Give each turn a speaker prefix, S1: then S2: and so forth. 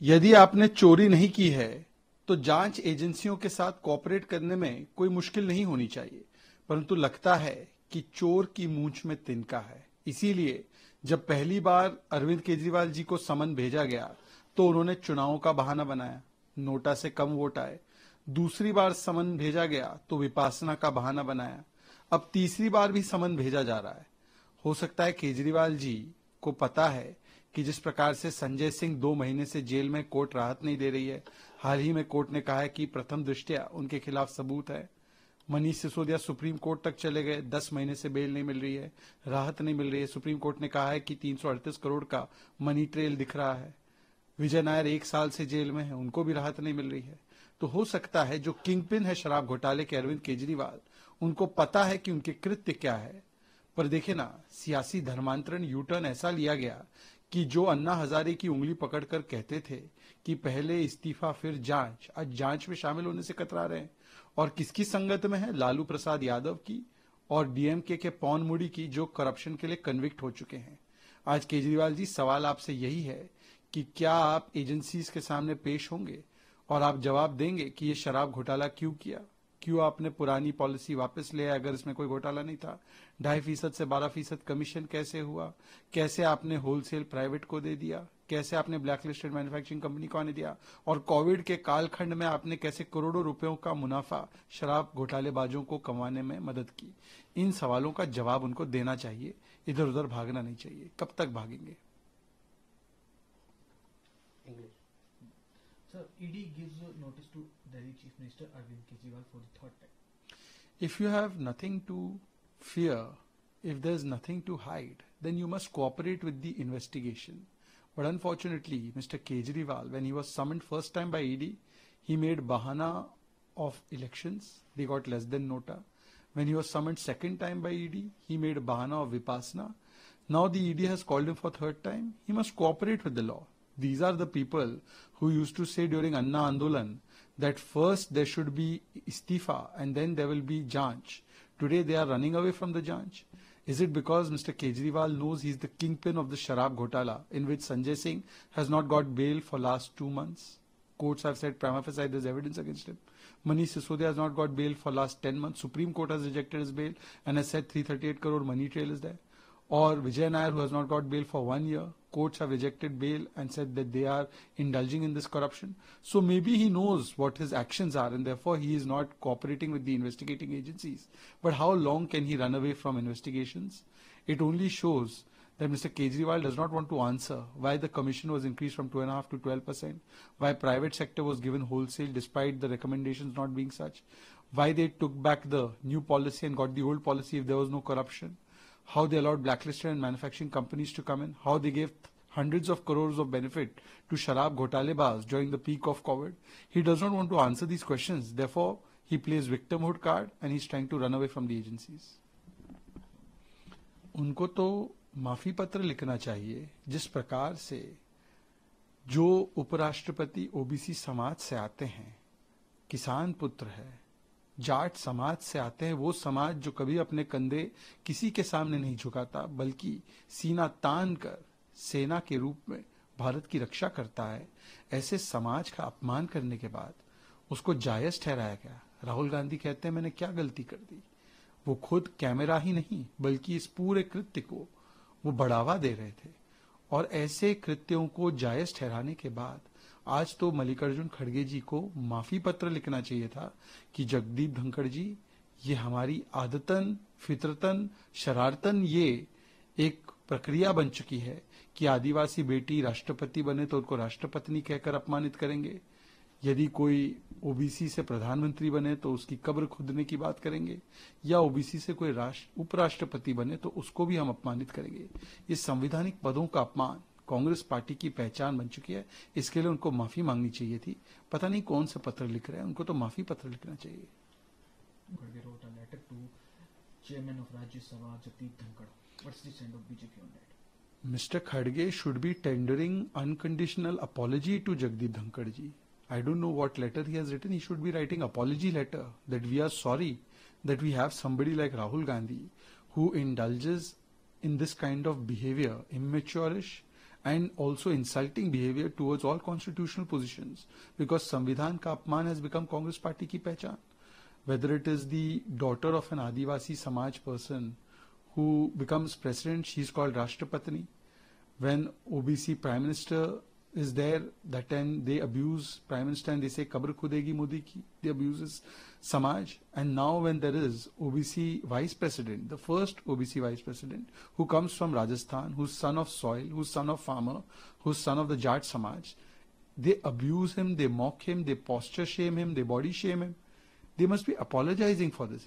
S1: यदि आपने चोरी नहीं की है तो जांच एजेंसियों के साथ कोऑपरेट करने में कोई मुश्किल नहीं होनी चाहिए, परंतु लगता है कि चोर की मूंछ में तिनका है। इसीलिए जब पहली बार अरविंद केजरीवाल जी को समन भेजा गया तो उन्होंने चुनावों का बहाना बनाया, नोटा से कम वोट आए। दूसरी बार समन भेजा गया तो विपासना का बहाना बनाया। अब तीसरी बार भी समन भेजा जा रहा है। हो सकता है केजरीवाल जी को पता है कि जिस प्रकार से संजय सिंह 2 महीने से जेल में कोर्ट राहत नहीं दे रही है, हाल ही में कोर्ट ने कहा है कि प्रथम दृष्टया उनके खिलाफ सबूत है। मनीष सिसोदिया सुप्रीम कोर्ट तक चले गए, 10 महीने से बेल नहीं मिल रही है, राहत नहीं मिल रही है। सुप्रीम कोर्ट ने कहा है कि 338 करोड़ का मनी ट्रेल दिख रहा है। विजय नायर 1 साल से जेल में है, उनको भी राहत नहीं मिल रही है। तो हो सकता है जो किंगपिन है शराब घोटाले के अरविंद केजरीवाल, उनको पता है कि उनके कृत्य क्या है। पर देखे ना, सियासी धर्मांतरण यूटर्न ऐसा लिया गया कि जो अन्ना हजारे की उंगली पकड़कर कहते थे कि पहले इस्तीफा फिर जांच, आज जांच में शामिल होने से कतरा रहे हैं। और किसकी संगत में है? लालू प्रसाद यादव की और डीएमके के पौन मुड़ी की, जो करप्शन के लिए कन्विक्ट हो चुके हैं। आज केजरीवाल जी, सवाल आपसे यही है कि क्या आप एजेंसीज के सामने पेश होंगे और आप जवाब देंगे कि ये शराब घोटाला क्यों किया, क्यों आपने पुरानी पॉलिसी वापस ले आए अगर इसमें कोई घोटाला नहीं था, 2.5% से 12% कमीशन कैसे हुआ, कैसे आपने होलसेल प्राइवेट को दे दिया, कैसे आपने ब्लैक लिस्टेड मैन्युफैक्चरिंग कंपनी को आने दिया, और कोविड के कालखंड में आपने कैसे करोड़ों रुपयों का मुनाफा शराब घोटालेबाजों को कमाने में मदद की। इन सवालों का जवाब उनको देना चाहिए, इधर उधर भागना नहीं चाहिए। कब तक भागेंगे?
S2: Sir, ED gives notice to Delhi Chief Minister Arvind Kejriwal for the third time.
S1: If you have nothing to fear, if there's nothing to hide, then you must cooperate with the investigation. But unfortunately, Mr. Kejriwal, when he was summoned first time by ED, he made bahana of elections. They got less than nota. When he was summoned second time by ED, he made bahana of Vipassana. Now the ED has called him for third time. He must cooperate with the law. These are the people who used to say during Anna Andolan that first there should be istifa and then there will be janch. Today they are running away from the janch. Is it because Mr. Kejriwal knows he's the kingpin of the Sharab Ghotala, in which Sanjay Singh has not got bail for last 2 months? Courts have said prima facie there's evidence against him. Manish Sisodia has not got bail for last 10 months. Supreme Court has rejected his bail and has said 338 crore money trail is there. Or Vijay Nair, who has not got bail for 1 year, courts have rejected bail and said that they are indulging in this corruption. So maybe he knows what his actions are and therefore he is not cooperating with the investigating agencies. But how long can he run away from investigations? It only shows that Mr. Kejriwal does not want to answer why the commission was increased from 2.5% to 12%, why private sector was given wholesale despite the recommendations not being such, why they took back the new policy and got the old policy if there was no corruption, how they allowed blacklisted and manufacturing companies to come in, how they gave hundreds of crores of benefit to Sharab Ghotalebaz during the peak of COVID. He does not want to answer these questions. Therefore, he plays victimhood card and he's trying to run away from the agencies. उनको तो माफी पत्र लिखना चाहिए जिस प्रकार से जो उपराष्ट्रपति ओबीसी समाज से आते हैं, किसान पुत्र है, जाट समाज से आते हैं, वो समाज जो कभी अपने कंधे किसी के सामने नहीं झुकाता बल्कि सीना तान कर सेना के रूप में भारत की रक्षा करता है, ऐसे समाज का अपमान करने के बाद उसको जायज ठहराया गया। राहुल गांधी कहते हैं मैंने क्या गलती कर दी। वो खुद कैमरा ही नहीं बल्कि इस पूरे कृत्य को वो बढ़ावा दे रहे थे, और ऐसे कृत्यों को जायज ठहराने के बाद आज तो मल्लिकार्जुन खड़गे जी को माफी पत्र लिखना चाहिए था कि जगदीप धनखड़ जी, ये हमारी आदतन, फितरतन, शरारतन ये एक प्रक्रिया बन चुकी है कि आदिवासी बेटी राष्ट्रपति बने तो उनको राष्ट्रपत्नी कहकर अपमानित करेंगे, यदि कोई ओबीसी से प्रधानमंत्री बने तो उसकी कब्र खुदने की बात करेंगे, या ओबीसी से कोई उपराष्ट्रपति बने तो उसको भी हम अपमानित करेंगे। ये संवैधानिक पदों का अपमान कांग्रेस पार्टी की पहचान बन चुकी है। इसके लिए उनको माफी मांगनी चाहिए थी। पता नहीं कौन सा पत्र लिख रहे हैं, उनको तो माफी पत्र लिखना चाहिए।
S2: Khadge wrote a letter to Chairman of Rajya Sabha Jagdeep Dhankad. What's the stand of BJP on that?
S1: Mr. Khadge should be tendering unconditional apology to Jagdeep Dhankad ji. I don't know what letter he has written. He should be writing apology letter that we are sorry that we have somebody like Rahul Gandhi who indulges in this kind of behavior, immature-ish and also insulting behavior towards all constitutional positions, because संविधान का अपमान has become Congress party की पहचान. Whether it is the daughter of an Adivasi Samaj person who becomes president, she's called Rashtrapatini. When OBC Prime Minister is there, that time they abuse Prime Minister and they say Kabr khudegi Modi ki. They abuse Samaj. And now when there is OBC Vice President, the first OBC Vice President, who comes from Rajasthan, who's son of soil, who's son of farmer, who's son of the Jat Samaj, they abuse him, they mock him, they posture shame him, they body shame him. They must be apologizing for this.